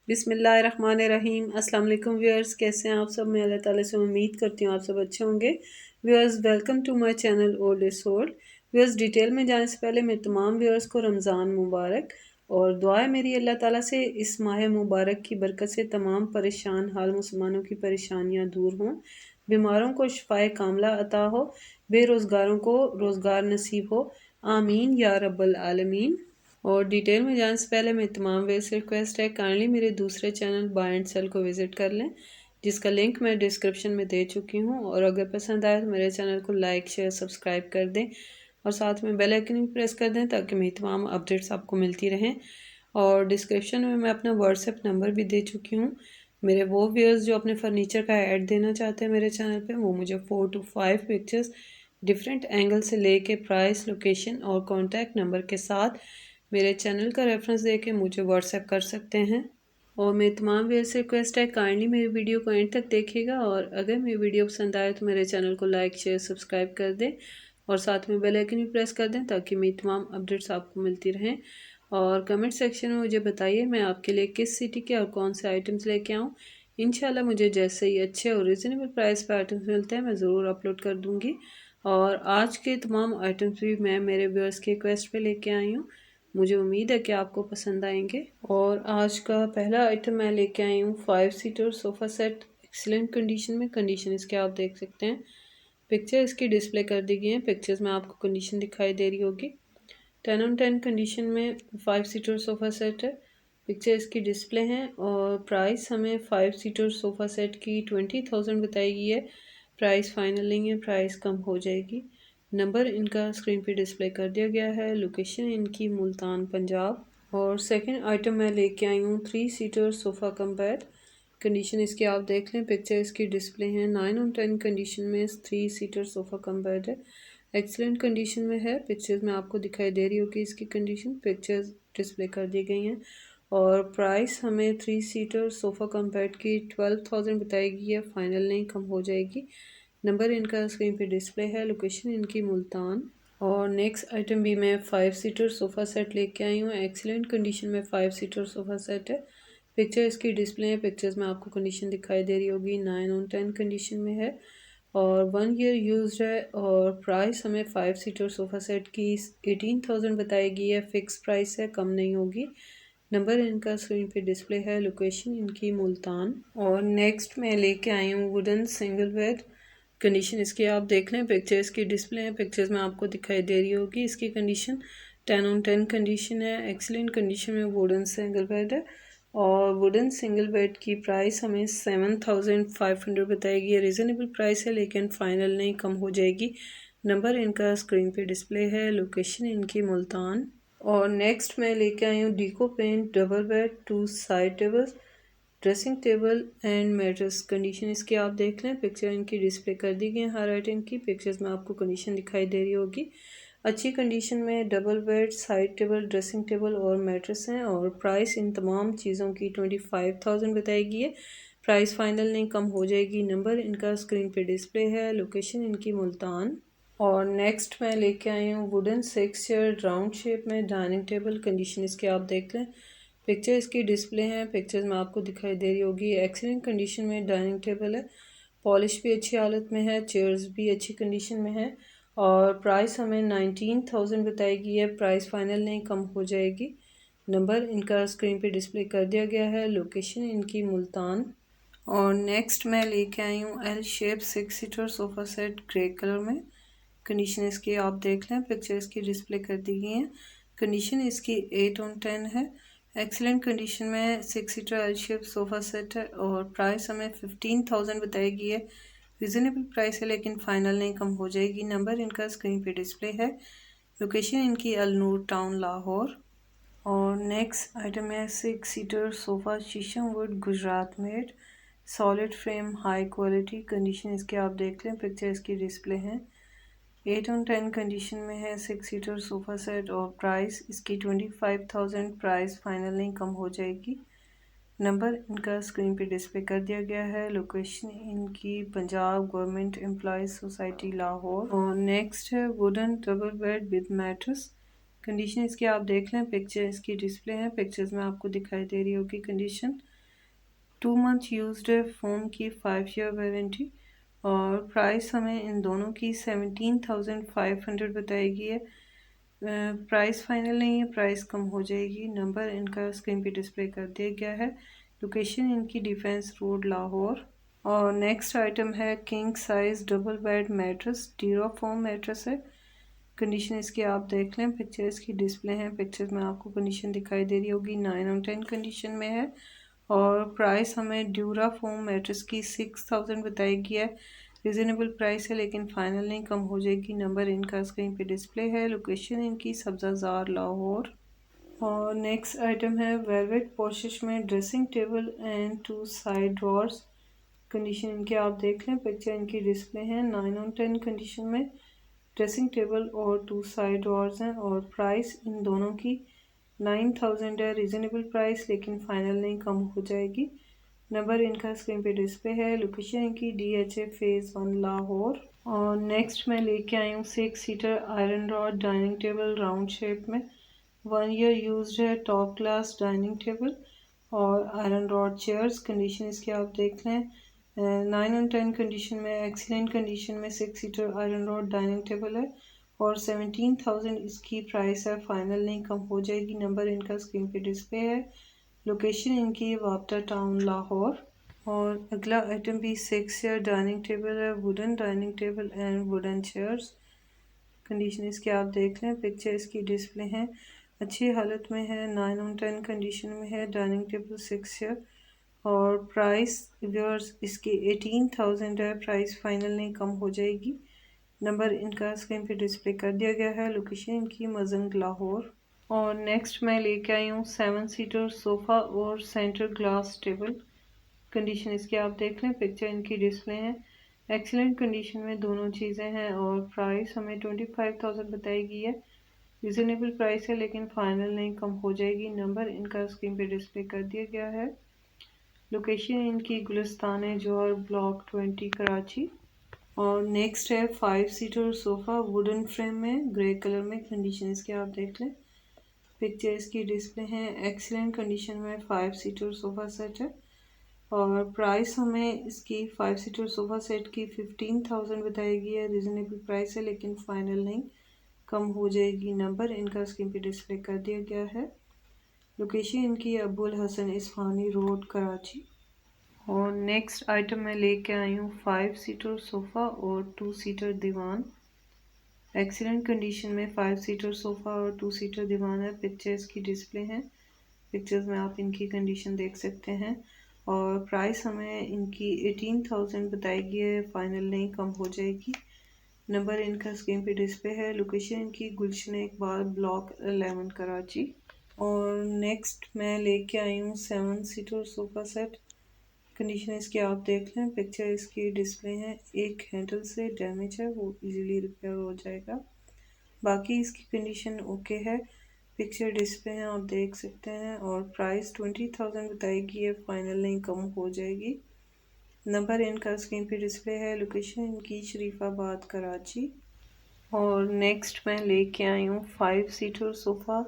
बिस्मिल्लाहिर्रहमानिर्रहीम। अस्सलाम वालेकुम व्यूअर्स, कैसे हैं आप सब। मैं अल्लाह ताला से उम्मीद करती हूँ आप सब अच्छे होंगे। Viewers, welcome to my channel old is sold. Viewers, detail में जाने से पहले मैं तमाम व्यूअर्स को रमज़ान मुबारक और दुआ है मेरी अल्लाह ताला से इस माह मुबारक की बरकत से तमाम परेशान हाल मुसलमानों की परेशानियाँ दूर हों, बीमारों को शिफाए कामला अता हो, बेरोज़गारों को रोज़गार नसीब हो। आमीन या रब्बल आलमीन। और डिटेल में जाने से पहले मैं तमाम वे से रिक्वेस्ट है काइंडली मेरे दूसरे चैनल बाय एंड सेल को विज़िट कर लें, जिसका लिंक मैं डिस्क्रिप्शन में दे चुकी हूँ। और अगर पसंद आए तो मेरे चैनल को लाइक शेयर सब्सक्राइब कर दें और साथ में बेल आइकन भी प्रेस कर दें ताकि मेरी तमाम अपडेट्स आपको मिलती रहें। और डिस्क्रिप्शन में मैं अपना व्हाट्सएप नंबर भी दे चुकी हूँ। मेरे वो व्यूअर्स जो अपने फर्नीचर का ऐड देना चाहते हैं मेरे चैनल पे, वो मुझे 4 to 5 पिक्चर्स डिफरेंट एंगल से लेके प्राइस, लोकेशन और कॉन्टैक्ट नंबर के साथ मेरे चैनल का रेफरेंस देके मुझे व्हाट्सएप कर सकते हैं। और मेरी तमाम व्यूअर से रिक्वेस्ट है काइंडली मेरी वीडियो को एंड तक देखिएगा और अगर मेरी वीडियो पसंद आए तो मेरे चैनल को लाइक शेयर सब्सक्राइब कर दें और साथ में बेल आइकन भी प्रेस कर दें ताकि मेरी तमाम अपडेट्स आपको मिलती रहें। और कमेंट सेक्शन में मुझे बताइए मैं आपके लिए किस सिटी के और कौन से आइटम्स लेके आऊँ। इंशाल्लाह मुझे जैसे ही अच्छे और रिजनेबल प्राइस पर आइटम्स मिलते हैं मैं ज़रूर अपलोड कर दूँगी। और आज के तमाम आइटम्स भी मैं मेरे व्यूअर्स की रिक्वेस्ट पे लेके आई हूँ। मुझे उम्मीद है कि आपको पसंद आएंगे। और आज का पहला आइटम मैं लेके आई हूँ 5 seater sofa set, excellent condition में। कंडीशन इसके आप देख सकते हैं, पिक्चर इसकी डिस्प्ले कर दी गई है। पिक्चर्स में आपको कंडीशन दिखाई दे रही होगी। 10/10 कंडीशन में 5 सीटर सोफ़ा सेट है। पिक्चर इसकी डिस्प्ले हैं और प्राइस हमें 5 सीटर सोफ़ा सेट की 20,000 बताई गई है। प्राइस फाइनल नहीं है, प्राइस कम हो जाएगी। नंबर इनका स्क्रीन पे डिस्प्ले कर दिया गया है। लोकेशन इनकी मुल्तान पंजाब। और सेकंड आइटम मैं लेके आई हूँ 3 seater sofa cum bed. Condition इसकी आप देख लें, पिक्चर इसकी डिस्प्ले है। 9/10 कंडीशन में 3 सीटर सोफ़ा कम बेड है। एक्सीलेंट कंडीशन में है। पिक्चर्स में आपको दिखाई दे रही होगी इसकी कंडीशन, पिक्चर्स डिस्प्ले कर दी गई हैं। और प्राइस हमें 3 सीटर सोफ़ा कम बेड की 12,000 बताई गई है। फाइनल नहीं, कम हो जाएगी। नंबर इनका स्क्रीन पे डिस्प्ले है। लोकेशन इनकी मुल्तान। और नेक्स्ट आइटम भी मैं 5 सीटर सोफ़ा सेट लेके आई हूँ। एक्सीलेंट कंडीशन में 5 सीटर सोफ़ा सेट है। पिक्चर इसकी डिस्प्ले है। पिक्चर्स में आपको कंडीशन दिखाई दे रही होगी। 9/10 कंडीशन में है और 1 ईयर यूज्ड है। और प्राइस हमें 5 सीटर सोफ़ा सेट की 18,000 बताई गई है। फिक्स प्राइस है, कम नहीं होगी। नंबर इनका स्क्रीन पे डिस्प्ले है। लोकेशन इनकी मुल्तान। और नेक्स्ट मैं लेके आई हूँ वुडन सिंगल बेड। कंडीशन इसकी आप देख लें, पिक्चर इसकी डिस्प्ले है। पिक्चर्स में आपको दिखाई दे रही होगी इसकी कंडीशन। 10/10 कंडीशन है। एक्सीलेंट कंडीशन में वुडन सिंगल बेड है। और वुडन सिंगल बेड की प्राइस हमें 7,500 बताएगी। ये रीज़नेबल प्राइस है लेकिन फ़ाइनल नहीं, कम हो जाएगी। नंबर इनका स्क्रीन पे डिस्प्ले है। लोकेशन इनकी मुल्तान। और नेक्स्ट मैं लेके आई हूँ deco paint double bed, 2 side tables, dressing table and mattress. Condition इसकी आप देख लें, पिक्चर इनकी डिस्प्ले कर दी गई है हर आइटम की। पिक्चर्स में आपको कंडीशन दिखाई दे रही होगी। अच्छी कंडीशन में double bed, side table, dressing table और मैट्रेस हैं। और प्राइस इन तमाम चीज़ों की 25,000 बताएगी है। प्राइस फाइनल नहीं, कम हो जाएगी। नंबर इनका स्क्रीन पे डिस्प्ले है। लोकेशन इनकी मुल्तान। और नेक्स्ट मैं लेके आई हूँ वुडन 6 चेयर राउंड शेप में डाइनिंग टेबल। कंडीशन इसकी आप देख लें, पिक्चर इसकी डिस्प्ले है। पिक्चर्स में आपको दिखाई दे रही होगी। एक्सीलेंट कंडीशन में डाइनिंग टेबल है। पॉलिश भी अच्छी हालत में है। चेयर्स भी अच्छी कंडीशन में है। और प्राइस हमें 19,000 बताएगी है। प्राइस फाइनल नहीं, कम हो जाएगी। नंबर इनका स्क्रीन पे डिस्प्ले कर दिया गया है। लोकेशन इनकी मुल्तान। और नेक्स्ट मैं लेके आई हूँ L shape 6 seater sofa set grey colour में। कंडीशन इसकी आप देख लें, पिक्चर इसकी डिस्प्ले कर दी गई है। कंडीशन इसकी 8/10 है। एक्सीलेंट कंडीशन में 6 seater L shape sofa set है। और प्राइस हमें 15,000 बताएगी है। रीज़नेबल प्राइस है लेकिन फ़ाइनल नहीं, कम हो जाएगी। नंबर इनका स्क्रीन पे डिस्प्ले है। लोकेशन इनकी अलनूर टाउन लाहौर। और नेक्स्ट आइटम है 6 सीटर सोफ़ा शीशम would Gujarat made, solid frame, high quality. Condition इसकी आप देख लें, पिक्चर इसकी डिस्प्ले है। 8/10 कंडीशन में है। 6 सीटर सोफ़ा सेट और प्राइस इसकी 25,000। प्राइस फाइनल नहीं, कम हो जाएगी। नंबर इनका स्क्रीन पे डिस्प्ले कर दिया गया है। लोकेशन इनकी Punjab government employees society Lahore. और नेक्स्ट है wooden double bed with mattress. Condition इसकी आप देख लें, पिक्चर इसकी डिस्प्ले है। पिक्चर्स में आपको दिखाई दे रही होगी कंडीशन। 2 मंथ यूज्ड है फ़ोन की 5 ईयर वारंटी और प्राइस हमें इन दोनों की 17,500 बताई गई है। प्राइस फाइनल नहीं है, प्राइस कम हो जाएगी। नंबर इनका स्क्रीन पे डिस्प्ले कर दिया गया है। लोकेशन इनकी डिफेंस रोड लाहौर। और नेक्स्ट आइटम है king size double bed mattress, Duraform mattress है। कंडीशन इसकी आप देख लें, पिक्चर्स की डिस्प्ले हैं, पिक्चर्स में आपको कंडीशन दिखाई दे रही होगी। 9 आउट 10 कंडीशन में है और प्राइस हमें ड्यूराफॉर्म मैट्रेस की 6000 बताई गई है। रिजनेबल प्राइस है लेकिन फाइनल नहीं, कम हो जाएगी। नंबर इनका स्क्रीन पे डिस्प्ले है। लोकेशन इनकी सब्ज़ाजार लाहौर। और नेक्स्ट आइटम है वेलवेट पोशिश में dressing table and 2 side drawers. Condition इनकी आप देख लें, पिक्चर इनकी डिस्प्ले है। 9 आउट 10 कंडीशन में ड्रेसिंग टेबल और 2 साइड ड्रॉर्स हैं और प्राइस इन दोनों की 9000 है। रिजनेबल प्राइस लेकिन फाइनल नहीं, कम हो जाएगी। नंबर इनका स्क्रीन पे डिस्प्ले है। लोकेशन इनकी DHA फेज़ 1 लाहौर। और नेक्स्ट मैं लेके आई हूँ 6 seater iron rod dining table round shape में। 1 ईयर यूज्ड है, टॉप क्लास डाइनिंग टेबल और आयरन रॉड चेयर्स। कंडीशन इसकी आप देख लें, 9 और 10 कंडीशन में, एक्सीलेंट कंडीशन में 6 seater iron rod dining table है और 17,000 इसकी प्राइस है। फाइनल नहीं, कम हो जाएगी। नंबर इनका स्क्रीन पे डिस्प्ले है। लोकेशन इनकी वापटा टाउन लाहौर। और अगला आइटम भी 6 ईयर डाइनिंग टेबल है, wooden dining table and wooden chairs. Condition इसकी आप देख लें, पिक्चर इसकी डिस्प्ले हैं, अच्छी हालत में है। 9 और 10 कंडीशन में है, डाइनिंग टेबल 6 ईयर और प्राइस व्यूअर्स इसकी 18,000 है। प्राइस फाइनल नहीं, कम हो जाएगी। नंबर इनका स्क्रीन पे डिस्प्ले कर दिया गया है। लोकेशन इनकी मजंग लाहौर। और नेक्स्ट मैं लेके आई हूँ 7 सीटर सोफ़ा और सेंटर ग्लास टेबल। कंडीशन इसकी आप देख लें, पिक्चर इनकी डिस्प्ले है, एक्सीलेंट कंडीशन में दोनों चीज़ें हैं और प्राइस हमें 25,000 बताई गई है। रिजनेबल प्राइस है लेकिन फाइनल नहीं, कम हो जाएगी। नंबर इनका स्क्रीन पे डिस्प्ले कर दिया गया है। लोकेशन इनकी गुलिस्तान है, जौहर ब्लॉक 20 कराची। और नेक्स्ट है 5 सीटर सोफ़ा वुडन फ्रेम में ग्रे कलर में। कंडीशन इसकी आप देख लें, पिक्चर इसकी डिस्प्ले है, एक्सीलेंट कंडीशन में 5 सीटर सोफ़ा सेट है और प्राइस हमें इसकी 5 सीटर सोफ़ा सेट की 15,000 बताई गई है। रिजनेबल प्राइस है लेकिन फाइनल नहीं, कम हो जाएगी। नंबर इनका स्क्रीन पे डिस्प्ले कर दिया गया है। लोकेशन इनकी अबुल हसन इस्फानी रोड कराची। और नेक्स्ट आइटम मैं लेके आई हूँ 5 सीटर सोफ़ा और 2 सीटर दीवान। एक्सीलेंट कंडीशन में 5 सीटर सोफ़ा और 2 सीटर दीवान है। पिक्चर्स की डिस्प्ले हैं, पिक्चर्स में आप इनकी कंडीशन देख सकते हैं और प्राइस हमें इनकी 18,000 बताई गई है। फाइनल नहीं, कम हो जाएगी। नंबर इनका स्क्रीन पे डिस्प्ले है। लोकेशन इनकी गुलशन इकबाल ब्लॉक 11 कराची। और नेक्स्ट मैं लेके आई हूँ 7 सीटर सोफ़ा सेट। कंडीशन इसकी आप देख लें, पिक्चर इसकी डिस्प्ले है, एक हैंडल से डैमेज है, वो इजीली रिपेयर हो जाएगा। बाकी इसकी कंडीशन ओके है। पिक्चर डिस्प्ले हैं, आप देख सकते हैं और प्राइस 20,000 बताई गई है। फाइनल नहीं, कम हो जाएगी। नंबर इनका स्क्रीन पे डिस्प्ले है। लोकेशन इनकी शरीफाबाद कराची। और नेक्स्ट मैं लेके आई हूँ 5 seater sofa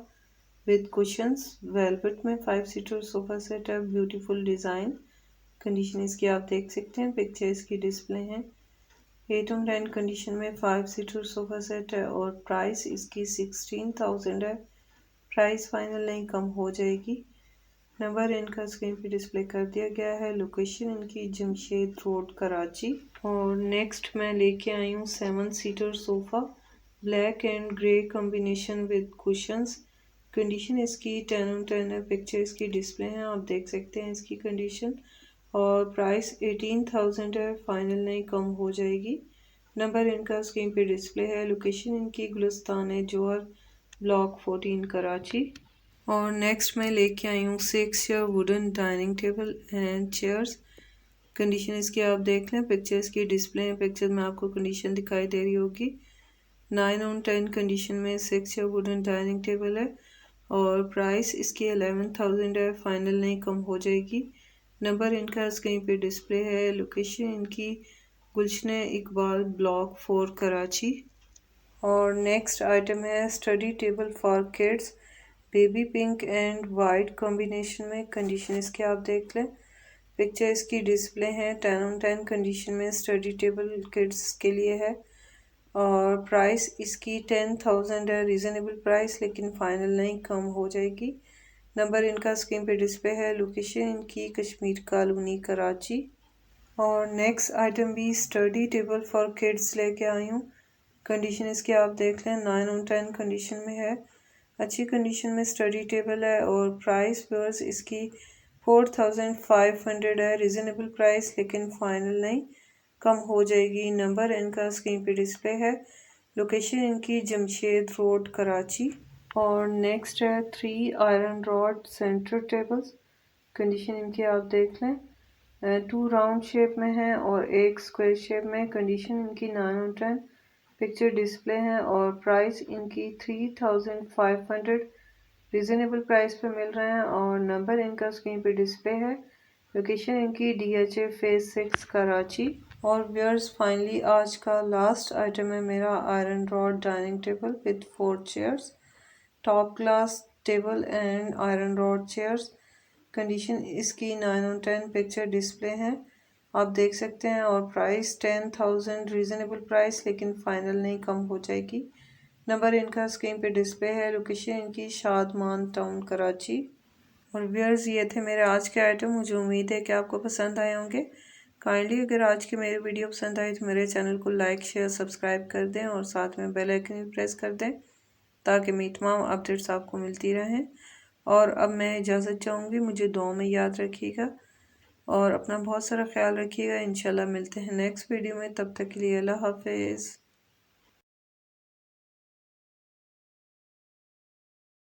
with cushions velvet में। 5 सीटर सोफ़ा सेट है, ब्यूटीफुल डिज़ाइन। कंडीशन इसकी आप देख सकते हैं, पिक्चर इसकी डिस्प्ले हैं। 8 और 10 कंडीशन में 5 सीटर सोफ़ा सेट है और प्राइस इसकी 16,000 है। प्राइस फाइनल नहीं, कम हो जाएगी। नंबर इनका स्क्रीन पे डिस्प्ले कर दिया गया है। लोकेशन इनकी जमशेद रोड कराची। और नेक्स्ट मैं लेके आई हूँ 7 seater sofa black and grey combination with cushions. Condition इसकी 10 और 10 है, पिक्चर इसकी डिस्प्ले हैं, आप देख सकते हैं इसकी कंडीशन और प्राइस 18,000 है। फाइनल नहीं, कम हो जाएगी। नंबर इनका स्क्रीन पे डिस्प्ले है। लोकेशन इनकी गुलिस्तान है, जौहर ब्लॉक 14 कराची। और नेक्स्ट मैं लेके आई हूँ 6 year wooden dining table and chairs. Condition इसकी आप देख लें, पिक्चर्स की डिस्प्ले है, पिक्चर में आपको कंडीशन दिखाई दे रही होगी। 9 और 10 कंडीशन में 6 ईयर वुडन डाइनिंग टेबल है और प्राइस इसकी 11,000 है। फाइनल नहीं, कम हो जाएगी। नंबर इनका स्क्रीन पे डिस्प्ले है। लोकेशन इनकी गुलशन इकबाल ब्लॉक 4 कराची। और नेक्स्ट आइटम है study table for kids baby pink and white combination में। कंडीशन इसके आप देख लें, पिक्चर इसकी डिस्प्ले है। 10/10 कंडीशन में स्टडी टेबल किड्स के लिए है और प्राइस इसकी 10,000 है। रीज़नेबल प्राइस लेकिन फाइनल नहीं, कम हो जाएगी। नंबर इनका स्क्रीन पे डिस्प्ले है। लोकेशन इनकी कश्मीर कॉलोनी कराची। और नेक्स्ट आइटम भी स्टडी टेबल फॉर किड्स लेके आई हूँ। कंडीशन इसकी आप देख लें, 9/10 कंडीशन में है। अच्छी कंडीशन में स्टडी टेबल है और प्राइस व्यूअर्स इसकी 4,500 है। रीज़नेबल प्राइस लेकिन फाइनल नहीं, कम हो जाएगी। नंबर इनका स्क्रीन पे डिस्प्ले है। लोकेशन इनकी जमशेद रोड कराची। और नेक्स्ट है 3 iron rod centre tables. Condition इनकी आप देख लें, 2 राउंड शेप में है और 1 स्क्वायर शेप में। कंडीशन इनकी 9/10। पिक्चर डिस्प्ले है और प्राइस इनकी 3,500 रीज़नेबल प्राइस पे मिल रहे हैं और नंबर इनका स्क्रीन पे डिस्प्ले है। लोकेशन इनकी DHA फेज 6 कराची। और व्यूअर्स फाइनली आज का लास्ट आइटम है मेरा iron rod dining table with 4 chairs, top class table and iron rod chairs. Condition इसकी 9/10। पिक्चर डिस्प्ले है, आप देख सकते हैं और प्राइस 10,000 रीज़नेबल प्राइस लेकिन फाइनल नहीं, कम हो जाएगी। नंबर इनका स्क्रीन पे डिस्प्ले है। लोकेशन इनकी शादमान टाउन कराची। और व्यूअर्स ये थे मेरे आज के आइटम। मुझे उम्मीद है कि आपको पसंद आए होंगे। काइंडली अगर आज की मेरी वीडियो पसंद आई तो मेरे चैनल को लाइक शेयर सब्सक्राइब कर दें और साथ में बेल आइकन भी प्रेस कर दें ताकि मेरी तमाम अपडेट्स आपको मिलती रहें। और अब मैं इजाज़त चाहूँगी, मुझे दुआ में याद रखिएगा और अपना बहुत सारा ख्याल रखिएगा। इंशाल्लाह मिलते हैं नेक्स्ट वीडियो में, तब तक के लिए अल्लाह हाफिज़।